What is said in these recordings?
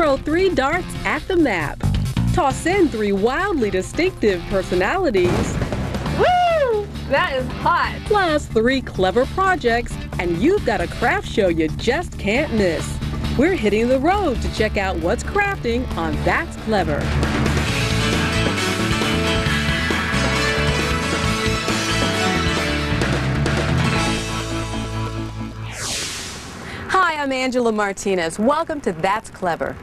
Throw 3 darts at the map. Toss in 3 wildly distinctive personalities. Woo! That is hot. Plus 3 clever projects, and you've got a craft show you just can't miss. We're hitting the road to check out what's crafting on That's Clever. Hi, I'm Angela Martinez. Welcome to That's Clever.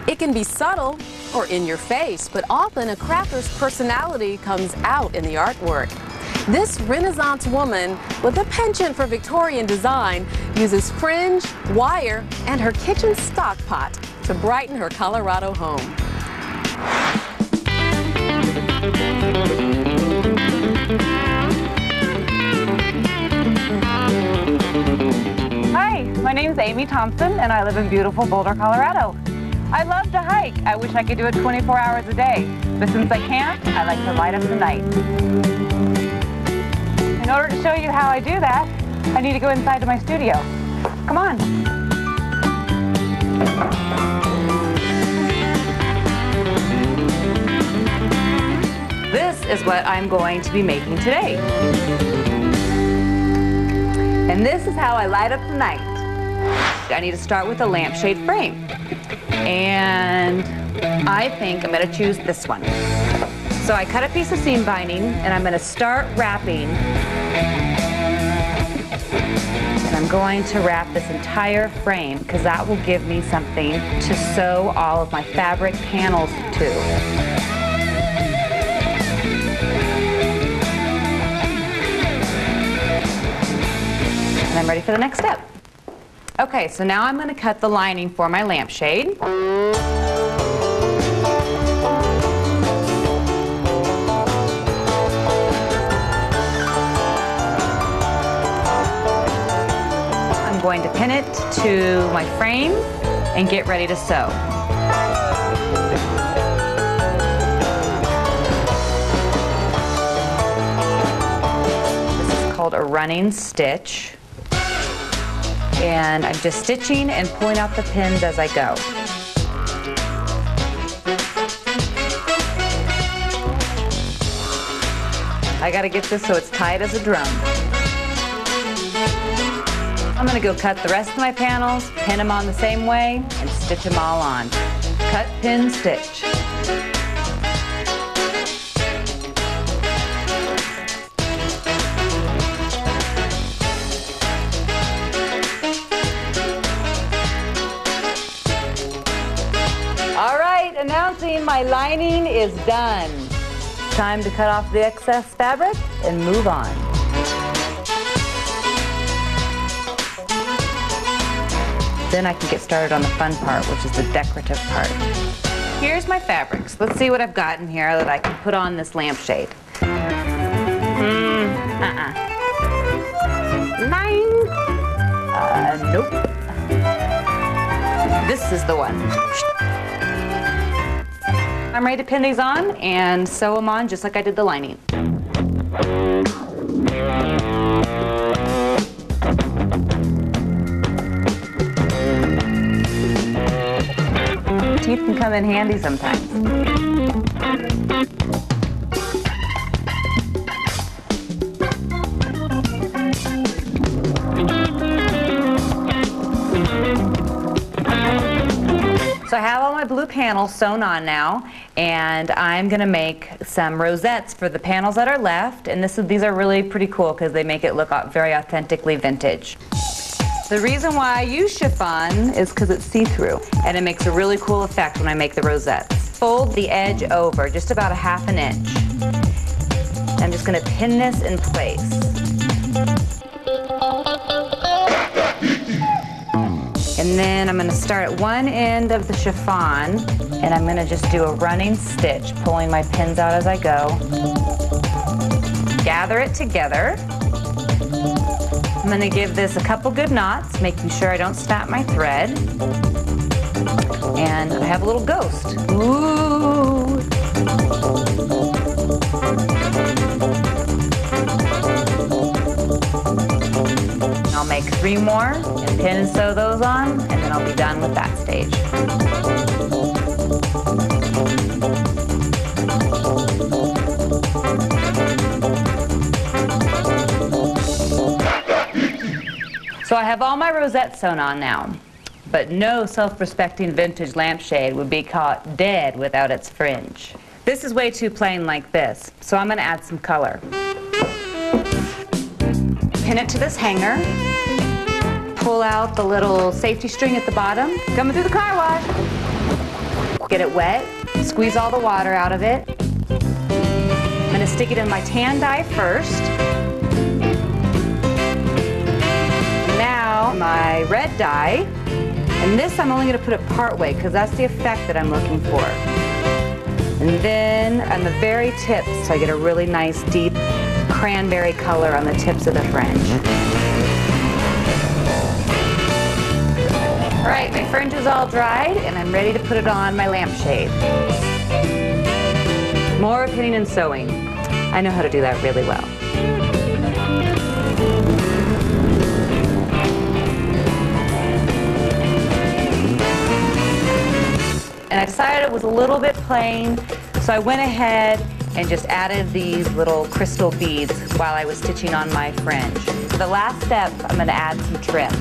It can be subtle or in your face, but often a crafter's personality comes out in the artwork. This Renaissance woman with a penchant for Victorian design uses fringe, wire, and her kitchen stock pot to brighten her Colorado home. Hi, my name is Amy Thompson, and I live in beautiful Boulder, Colorado. I love to hike. I wish I could do it 24 hours a day, but since I can't, I like to light up the night. In order to show you how I do that, I need to go inside to my studio. Come on. This is what I'm going to be making today. And this is how I light up the night. I need to start with a lampshade frame. And I think I'm going to choose this one. So I cut a piece of seam binding, and I'm going to start wrapping. And I'm going to wrap this entire frame because that will give me something to sew all of my fabric panels to. And I'm ready for the next step. Okay, so now I'm going to cut the lining for my lampshade. I'm going to pin it to my frame and get ready to sew. This is called a running stitch. And I'm just stitching and pulling out the pins as I go. I gotta get this so it's tight as a drum. I'm gonna go cut the rest of my panels, pin them on the same way, and stitch them all on. Cut, pin, stitch. Announcing my lining is done. Time to cut off the excess fabric and move on. Then I can get started on the fun part, which is the decorative part. Here's my fabrics. Let's see what I've got in here that I can put on this lampshade. Nope. This is the one. I'm ready to pin these on and sew them on just like I did the lining. Teeth can come in handy sometimes. So I have all my blue panels sewn on now, and I'm going to make some rosettes for the panels that are left, and these are really pretty cool because they make it look very authentically vintage. The reason why I use chiffon is because it's see-through, and it makes a really cool effect when I make the rosettes. Fold the edge over just about a ½ inch. I'm just going to pin this in place. And then I'm going to start at one end of the chiffon, and I'm going to just do a running stitch, pulling my pins out as I go. Gather it together. I'm going to give this a couple good knots, making sure I don't snap my thread. And I have a little ghost. Ooh! I'll make 3 more and pin and sew those on, and then I'll be done with that stage. I have all my rosettes sewn on now, but no self-respecting vintage lampshade would be caught dead without its fringe. This is way too plain like this, so I'm going to add some color. Pin it to this hanger. Pull out the little safety string at the bottom. Coming through the car wash. Get it wet. Squeeze all the water out of it. I'm going to stick it in my tan dye first. Now my red dye. And this I'm only going to put it part way because that's the effect that I'm looking for. And then on the very tips, so I get a really nice deep cranberry color on the tips of the fringe. All right, my fringe is all dried and I'm ready to put it on my lampshade. More pinning and sewing. I know how to do that really well. And I decided it was a little bit plain, so I went ahead and just added these little crystal beads while I was stitching on my fringe. For the last step, I'm going to add some trim.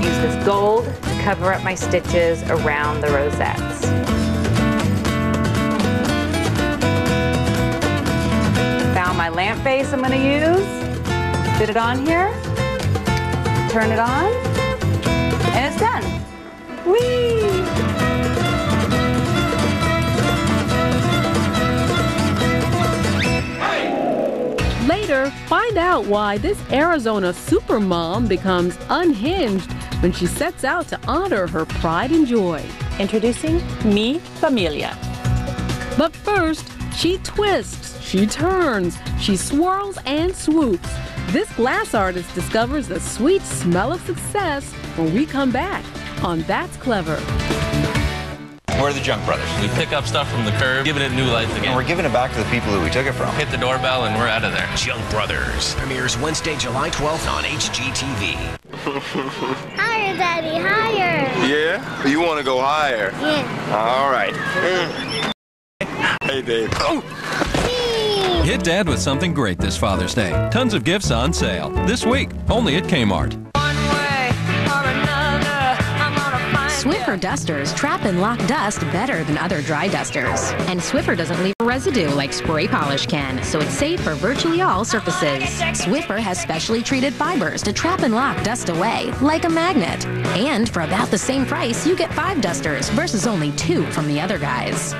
Use this gold to cover up my stitches around the rosettes. Found my lamp base I'm going to use. Fit it on here, turn it on, and it's done. Whee! Later, find out why this Arizona supermom becomes unhinged when she sets out to honor her pride and joy. Introducing Mi Familia. But first, she twists, she turns, she swirls and swoops. This glass artist discovers the sweet smell of success when we come back on That's Clever. We're the Junk Brothers. We pick up stuff from the curb, giving it new life again. And we're giving it back to the people who we took it from. Hit the doorbell and we're out of there. Junk Brothers premieres Wednesday, July 12th on HGTV. Higher, Daddy, higher. Yeah? You want to go higher? Yeah. All right. Hey, Dave. Oh! Hit Dad with something great this Father's Day. Tons of gifts on sale. This week, only at Kmart. Swiffer dusters trap and lock dust better than other dry dusters. And Swiffer doesn't leave a residue like spray polish can, so it's safe for virtually all surfaces. Swiffer has specially treated fibers to trap and lock dust away, like a magnet. And for about the same price, you get 5 dusters versus only 2 from the other guys.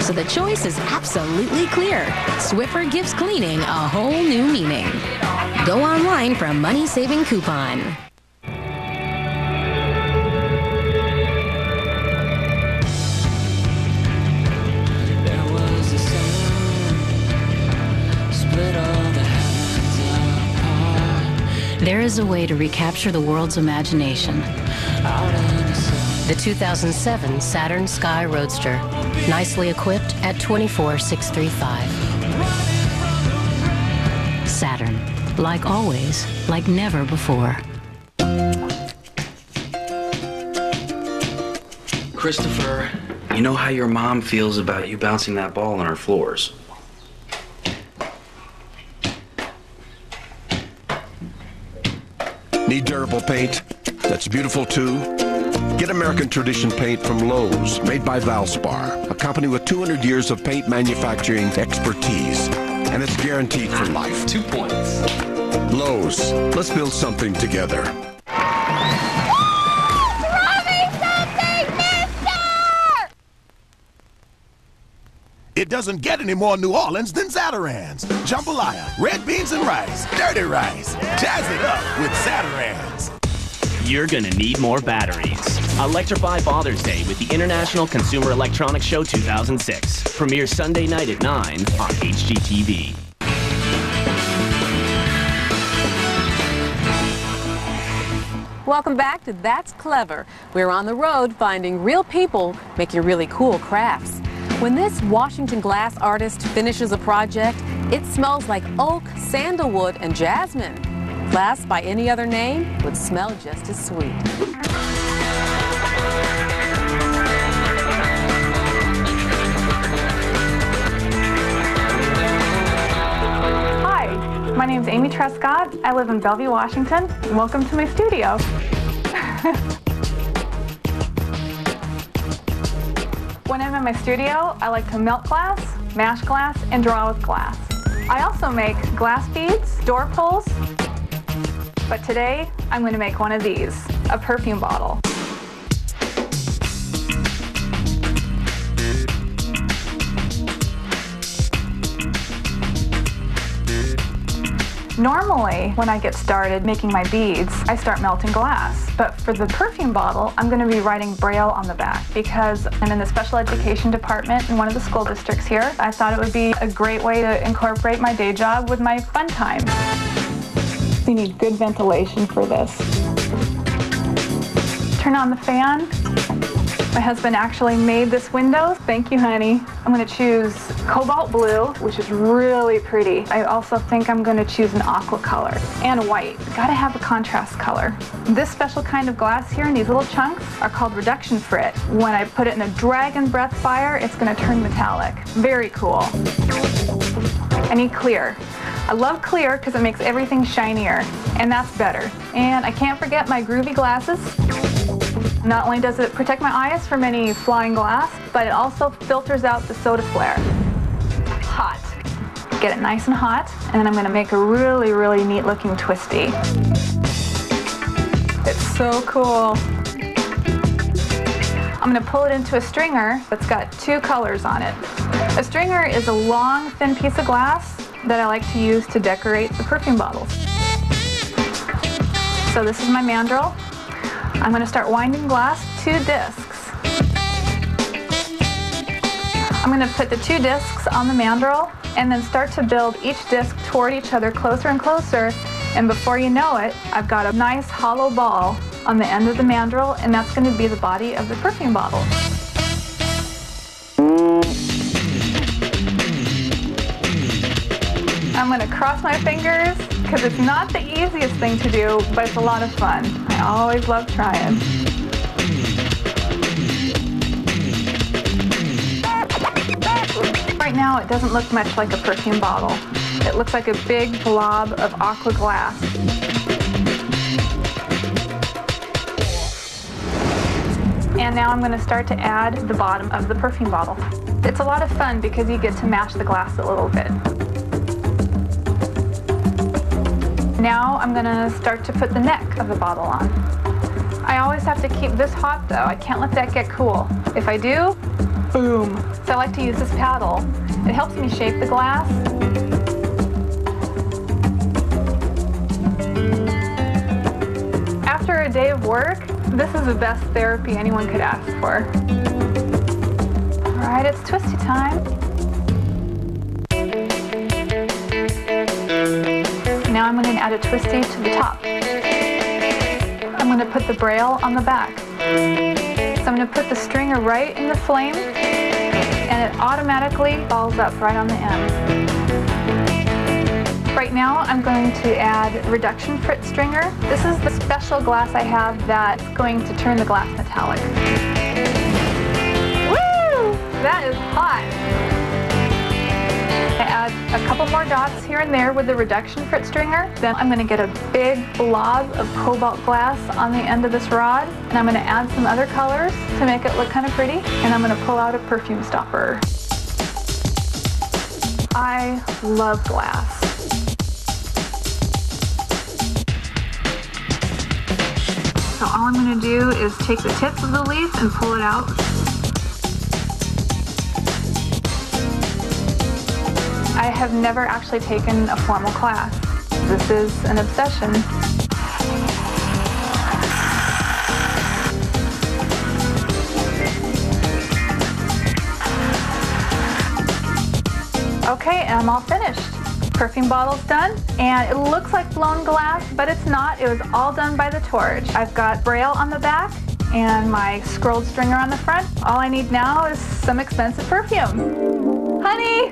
So the choice is absolutely clear. Swiffer gives cleaning a whole new meaning. Go online for a money-saving coupon. There is a way to recapture the world's imagination. The 2007 Saturn Sky Roadster, nicely equipped at $24,635. Saturn, like always, like never before. Christopher, you know how your mom feels about you bouncing that ball on our floors. Need durable paint? That's beautiful too. Get American Tradition paint from Lowe's, made by Valspar, a company with 200 years of paint manufacturing expertise. And it's guaranteed for life. 2 points. Lowe's, let's build something together. It doesn't get any more New Orleans than Zatarain's. Jambalaya, red beans and rice, dirty rice. Jazz it up with Zatarain's. You're gonna need more batteries. Electrify Father's Day with the International Consumer Electronics Show 2006. Premieres Sunday night at 9 on HGTV. Welcome back to That's Clever. We're on the road finding real people making really cool crafts. When this Washington glass artist finishes a project, it smells like oak, sandalwood, and jasmine. Glass by any other name would smell just as sweet. My name's Amy Trescott. I live in Bellevue, Washington. Welcome to my studio. When I'm in my studio, I like to melt glass, mash glass, and draw with glass. I also make glass beads, door pulls, but today I'm going to make one of these, a perfume bottle. Normally, when I get started making my beads, I start melting glass. But for the perfume bottle, I'm going to be writing Braille on the back because I'm in the special education department in one of the school districts here. I thought it would be a great way to incorporate my day job with my fun time. You need good ventilation for this. Turn on the fan. My husband actually made this window. Thank you, honey. I'm going to choose cobalt blue, which is really pretty. I also think I'm going to choose an aqua color and white. Got to have a contrast color. This special kind of glass here in these little chunks are called reduction frit. When I put it in a dragon breath fire, it's going to turn metallic. Very cool. I need clear. I love clear because it makes everything shinier, and that's better. And I can't forget my groovy glasses. Not only does it protect my eyes from any flying glass, but it also filters out the soda flare. Hot. Get it nice and hot, and then I'm going to make a really, really neat looking twisty. It's so cool. I'm going to pull it into a stringer that's got 2 colors on it. A stringer is a long, thin piece of glass that I like to use to decorate the perfume bottles. So this is my mandrel. I'm going to start winding glass 2 discs. I'm going to put the 2 discs on the mandrel and then start to build each disc toward each other closer and closer, and before you know it, I've got a nice hollow ball on the end of the mandrel, and that's going to be the body of the perfume bottle. I'm going to cross my fingers because it's not the easiest thing to do, but it's a lot of fun. I always love trying. Right now it doesn't look much like a perfume bottle. It looks like a big blob of aqua glass. And now I'm going to start to add the bottom of the perfume bottle. It's a lot of fun because you get to mash the glass a little bit. Now I'm going to start to put the neck of the bottle on. I always have to keep this hot though. I can't let that get cool. If I do, boom. So I like to use this paddle. It helps me shape the glass. After a day of work, this is the best therapy anyone could ask for. All right, it's twisty time. Now I'm going to add a twisty to the top. I'm going to put the braille on the back. So I'm going to put the stringer right in the flame, and it automatically balls up right on the end. Right now I'm going to add reduction frit stringer. This is the special glass I have that's going to turn the glass metallic. Woo! That is hot! I add a couple more dots here and there with the reduction frit stringer. Then I'm going to get a big blob of cobalt glass on the end of this rod, and I'm going to add some other colors to make it look kind of pretty, and I'm going to pull out a perfume stopper. I love glass. So all I'm going to do is take the tips of the leaf and pull it out. I have never actually taken a formal class. This is an obsession. Okay, and I'm all finished. Perfume bottle's done, and it looks like blown glass, but it's not. It was all done by the torch. I've got braille on the back and my scrolled stringer on the front. All I need now is some expensive perfume. Honey!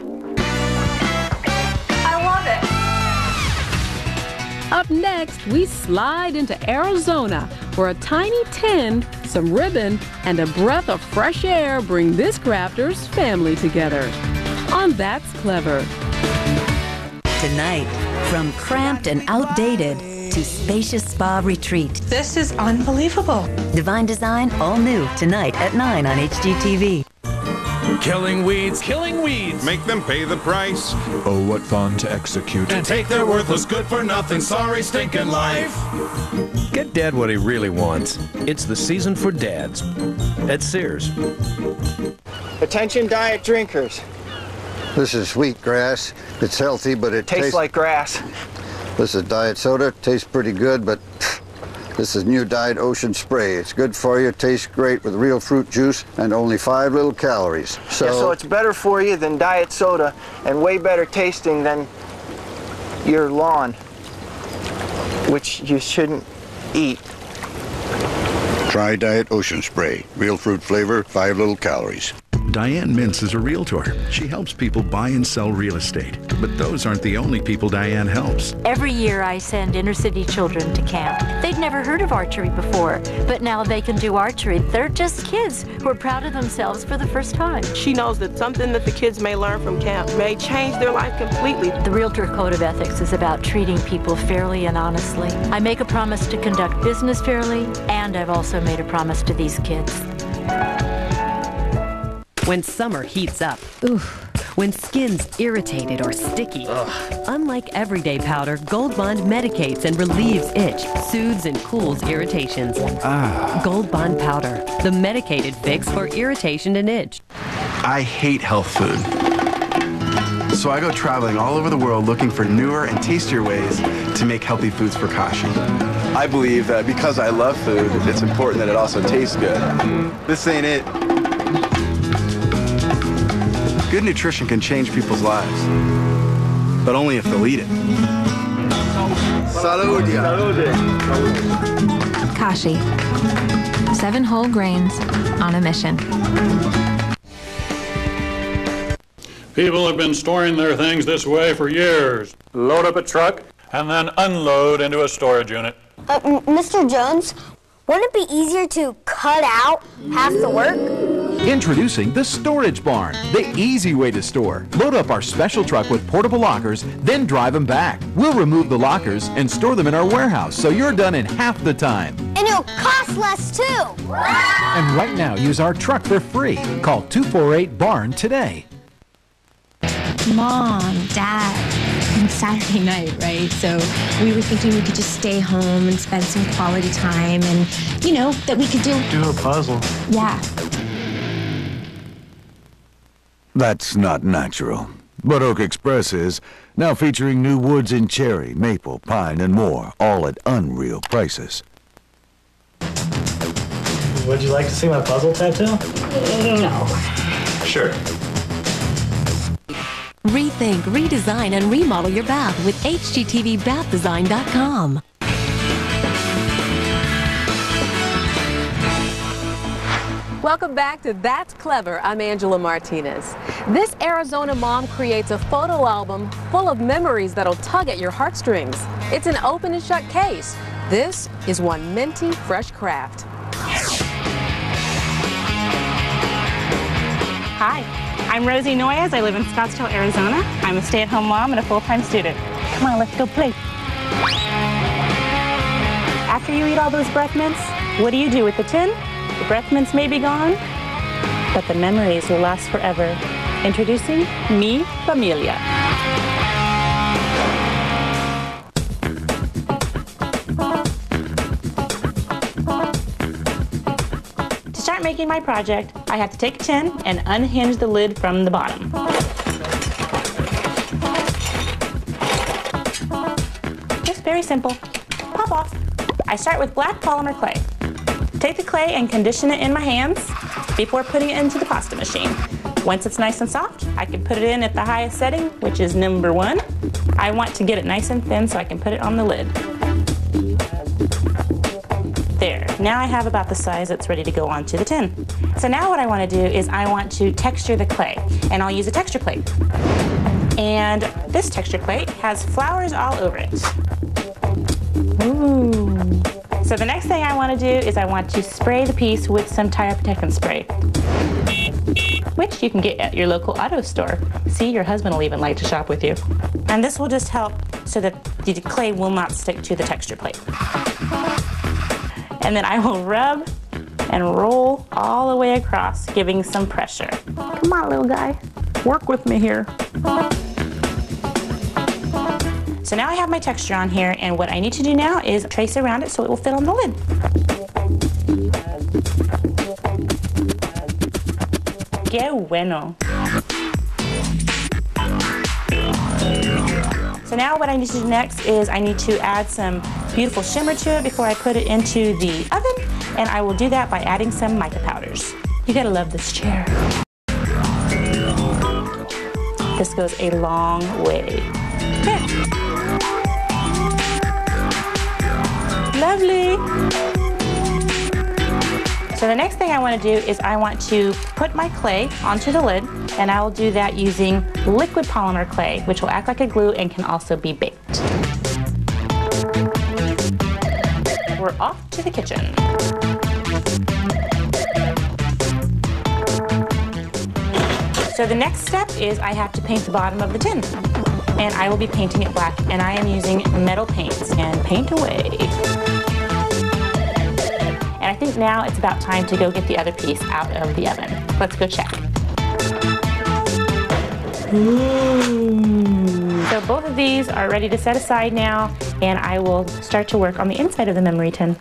Up next, we slide into Arizona, where a tiny tin, some ribbon, and a breath of fresh air bring this crafter's family together. On That's Clever. tonight. From cramped and outdated to spacious spa retreat. This is unbelievable. Divine Design, all new tonight at 9 on HGTV. Killing weeds, killing weeds. Make them pay the price. Oh, what fun to execute. And take their worthless good for nothing, sorry stinking life. Get Dad what he really wants. It's the season for dads. At Sears. Attention diet drinkers. This is wheatgrass. It's healthy, but it tastes like grass. This is diet soda. Tastes pretty good, but this is new Diet Ocean Spray. It's good for you, tastes great with real fruit juice, and only 5 little calories. So it's better for you than diet soda, and way better tasting than your lawn, which you shouldn't eat. Try Diet Ocean Spray. Real fruit flavor, 5 little calories. Diane Mintz is a realtor. She helps people buy and sell real estate. But those aren't the only people Diane helps. Every year I send inner city children to camp. They'd never heard of archery before, but now they can do archery. They're just kids who are proud of themselves for the first time. She knows that something that the kids may learn from camp may change their life completely. The Realtor Code of Ethics is about treating people fairly and honestly. I make a promise to conduct business fairly, and I've also made a promise to these kids. When summer heats up, when skin's irritated or sticky, unlike everyday powder, Gold Bond medicates and relieves itch, soothes and cools irritations. Gold Bond powder, the medicated fix for irritation and itch. I hate health food. So I go traveling all over the world looking for newer and tastier ways to make healthy foods for Kashi. I believe that because I love food, it's important that it also tastes good. This ain't it. Good nutrition can change people's lives, but only if they'll eat it. Salud. Kashi. 7 whole grains on a mission. People have been storing their things this way for years. Load up a truck and then unload into a storage unit. Mr. Jones, wouldn't it be easier to cut out half the work? Introducing the Storage Barn, the easy way to store. Load up our special truck with portable lockers, then drive them back. We'll remove the lockers and store them in our warehouse so you're done in half the time. And it'll cost less too. And right now, use our truck for free. Call 248-BARN today. Mom, Dad, it's Saturday night, right? So we were thinking we could just stay home and spend some quality time and, you know, that we could do a puzzle. Yeah. That's not natural. But Oak Express is, now featuring new woods in cherry, maple, pine, and more, all at unreal prices. Would you like to see my puzzle tattoo? No. Sure. Rethink, redesign, and remodel your bath with HGTVBathDesign.com. Welcome back to That's Clever. I'm Angela Martinez. This Arizona mom creates a photo album full of memories that'll tug at your heartstrings. It's an open and shut case. This is one minty, fresh craft. Hi, I'm Rosie Noyes. I live in Scottsdale, Arizona. I'm a stay-at-home mom and a full-time student. Come on, let's go play. After you eat all those breath mints, what do you do with the tin? The breath mints may be gone, but the memories will last forever. Introducing Mi Familia. To start making my project, I have to take a tin and unhinge the lid from the bottom. Just very simple. Pop off. I start with black polymer clay. Take the clay and condition it in my hands before putting it into the pasta machine. Once it's nice and soft, I can put it in at the highest setting, which is number 1. I want to get it nice and thin so I can put it on the lid. There, now I have about the size that's ready to go onto the tin. So now what I want to do is I want to texture the clay, and I'll use a texture plate. And this texture plate has flowers all over it. Ooh. So the next thing I want to do is I want to spray the piece with some tire protectant spray, which you can get at your local auto store. See, your husband will even like to shop with you. And this will just help so that the clay will not stick to the texture plate. And then I will rub and roll all the way across, giving some pressure. Come on, little guy. Work with me here. So now I have my texture on here, and what I need to do now is trace around it so it will fit on the lid. Qué bueno. So now what I need to do next is I need to add some beautiful shimmer to it before I put it into the oven, and I will do that by adding some mica powders. You gotta love this chair. This goes a long way. Okay. Lovely. So the next thing I want to do is I want to put my clay onto the lid, and I will do that using liquid polymer clay, which will act like a glue and can also be baked. We're off to the kitchen. So the next step is I have to paint the bottom of the tin, and I will be painting it black, and I am using metal paints, and paint away. And I think now it's about time to go get the other piece out of the oven. Let's go check. Ooh. So both of these are ready to set aside now, and I will start to work on the inside of the memory tin.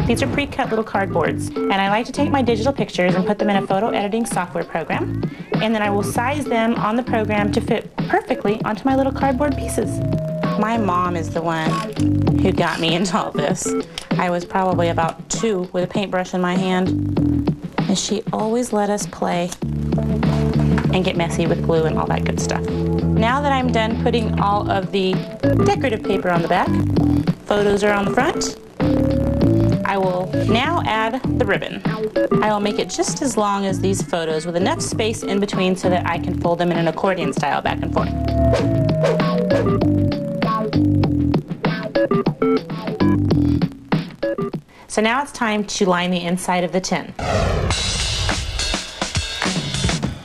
These are pre-cut little cardboards, and I like to take my digital pictures and put them in a photo editing software program, and then I will size them on the program to fit perfectly onto my little cardboard pieces. My mom is the one who got me into all this. I was probably about 2 with a paintbrush in my hand, and she always let us play and get messy with glue and all that good stuff. Now that I'm done putting all of the decorative paper on the back, photos are on the front, I will now add the ribbon. I will make it just as long as these photos with enough space in between so that I can fold them in an accordion style back and forth. So now it's time to line the inside of the tin.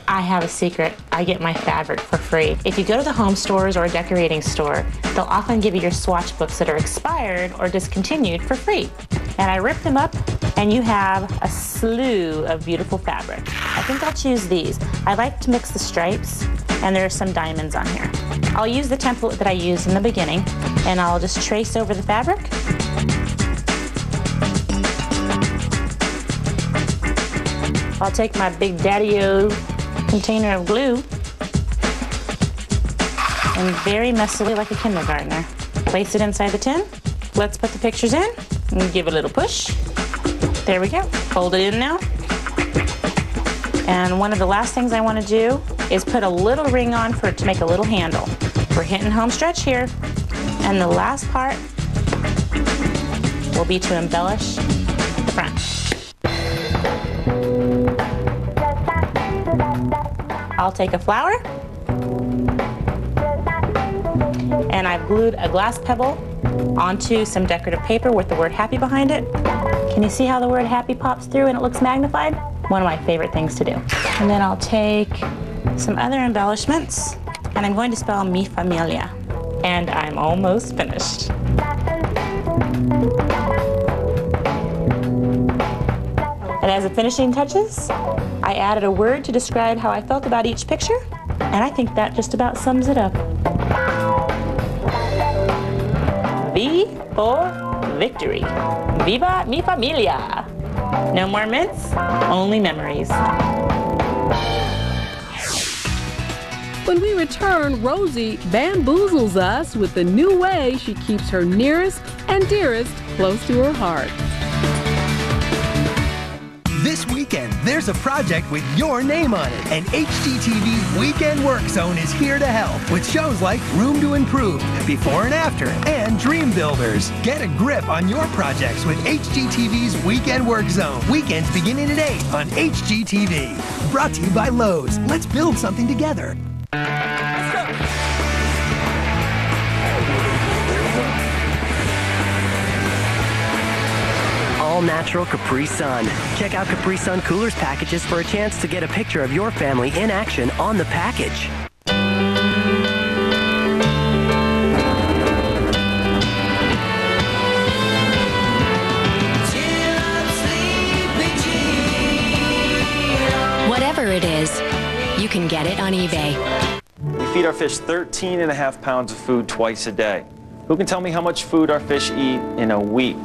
I have a secret. I get my fabric for free. If you go to the home stores or a decorating store, they'll often give you your swatch books that are expired or discontinued for free. And I rip them up, and you have a slew of beautiful fabric. I think I'll choose these. I like to mix the stripes, and there are some diamonds on here. I'll use the template that I used in the beginning, and I'll just trace over the fabric. I'll take my big daddy-o container of glue and very messily, like a kindergartner, place it inside the tin. Let's put the pictures in and give it a little push. There we go. Fold it in now. And one of the last things I want to do is put a little ring on for it to make a little handle. We're hitting home stretch here. And the last part will be to embellish the front. I'll take a flower, and I've glued a glass pebble onto some decorative paper with the word happy behind it. Can you see how the word happy pops through and it looks magnified? One of my favorite things to do. And then I'll take some other embellishments, and I'm going to spell mi familia. And I'm almost finished. And as the finishing touches, I added a word to describe how I felt about each picture, and I think that just about sums it up. V for victory. Viva mi familia. No more mints, only memories. When we return, Rosie bamboozles us with the new way she keeps her nearest and dearest close to her heart. This weekend, there's a project with your name on it, and HGTV's Weekend Work Zone is here to help with shows like Room to Improve, Before and After, and Dream Builders. Get a grip on your projects with HGTV's Weekend Work Zone. Weekends beginning at 8 on HGTV. Brought to you by Lowe's. Let's build something together. all-natural Capri Sun. Check out Capri Sun Coolers packages for a chance to get a picture of your family in action on the package. Whatever it is, you can get it on eBay. We feed our fish 13.5 pounds of food twice a day. Who can tell me how much food our fish eat in a week?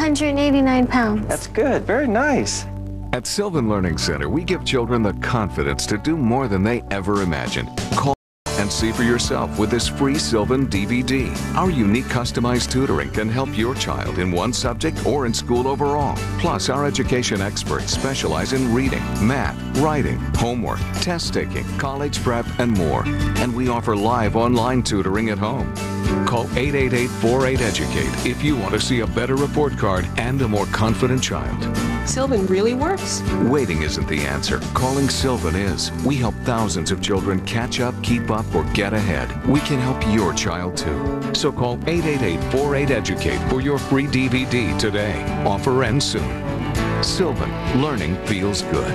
189 pounds. That's good. Very nice. At Sylvan Learning Center, we give children the confidence to do more than they ever imagined. Call and see for yourself with this free Sylvan DVD. Our unique customized tutoring can help your child in one subject or in school overall. Plus, our education experts specialize in reading, math, writing, homework, test taking, college prep, and more. And we offer live online tutoring at home. Call 888-48-EDUCATE if you want to see a better report card and a more confident child. Sylvan really works. Waiting isn't the answer. Calling Sylvan is. We help thousands of children catch up, keep up, or get ahead. We can help your child too. So call 888-48-EDUCATE for your free DVD today. Offer ends soon. Sylvan, learning feels good.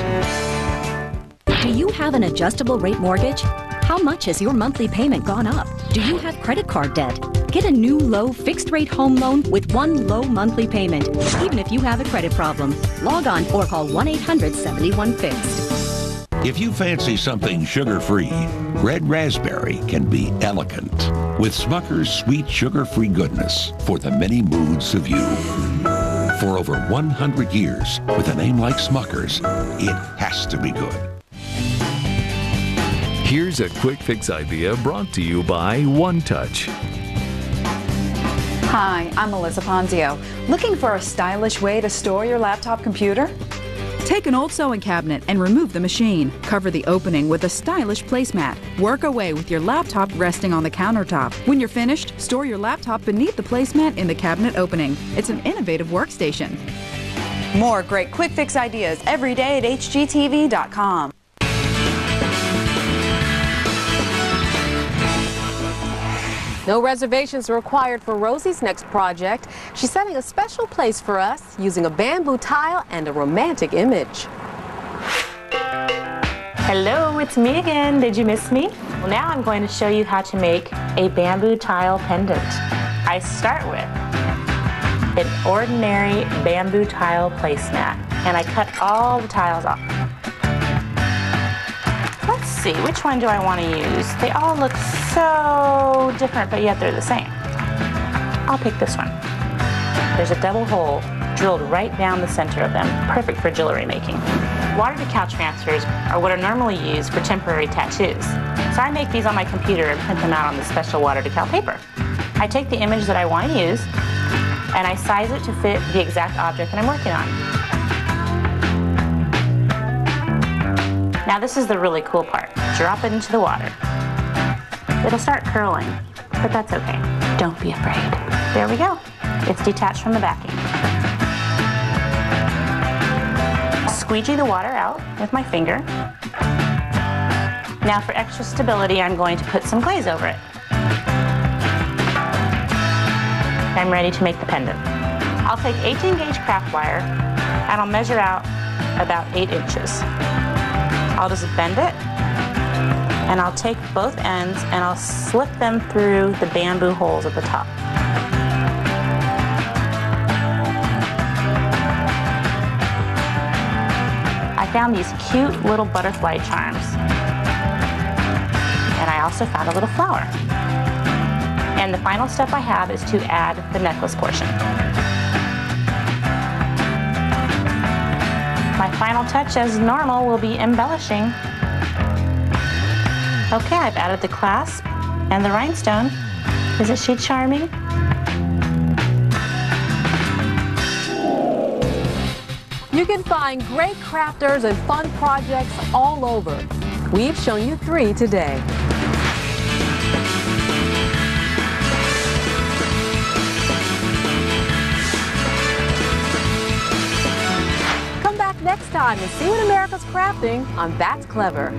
Do you have an adjustable rate mortgage? How much has your monthly payment gone up? Do you have credit card debt? Get a new low fixed rate home loan with one low monthly payment, even if you have a credit problem. Log on or call 1-800-71-FIXED. If you fancy something sugar-free, red raspberry can be elegant with Smucker's sweet sugar-free goodness for the many moods of you. For over 100 years, with a name like Smucker's, it has to be good. Here's a quick fix idea brought to you by One Touch. Hi, I'm Melissa Ponzio. Looking for a stylish way to store your laptop computer? Take an old sewing cabinet and remove the machine. Cover the opening with a stylish placemat. Work away with your laptop resting on the countertop. When you're finished, store your laptop beneath the placemat in the cabinet opening. It's an innovative workstation. More great quick fix ideas every day at HGTV.com. No reservations required for Rosie's next project. She's setting a special place for us using a bamboo tile and a romantic image. Hello, it's me again. Did you miss me? Well, now I'm going to show you how to make a bamboo tile pendant. I start with an ordinary bamboo tile placemat, and I cut all the tiles off. Let's see, which one do I want to use? They all look so different, but yet they're the same. I'll pick this one. There's a double hole drilled right down the center of them, perfect for jewelry making. Water decal transfers are what are normally used for temporary tattoos. So I make these on my computer and print them out on the special water decal paper. I take the image that I want to use and I size it to fit the exact object that I'm working on. Now this is the really cool part. Drop it into the water. It'll start curling, but that's okay. Don't be afraid. There we go. It's detached from the backing. Squeegee the water out with my finger. Now for extra stability, I'm going to put some glaze over it. I'm ready to make the pendant. I'll take 18 gauge craft wire and I'll measure out about 8 inches. I'll just bend it and I'll take both ends and I'll slip them through the bamboo holes at the top. I found these cute little butterfly charms. And I also found a little flower. And the final step I have is to add the necklace portion. My final touch, as normal, will be embellishing. Okay, I've added the clasp and the rhinestone. Isn't she charming? You can find great crafters and fun projects all over. We've shown you 3 today. Come back next time and see what America's crafting on That's Clever.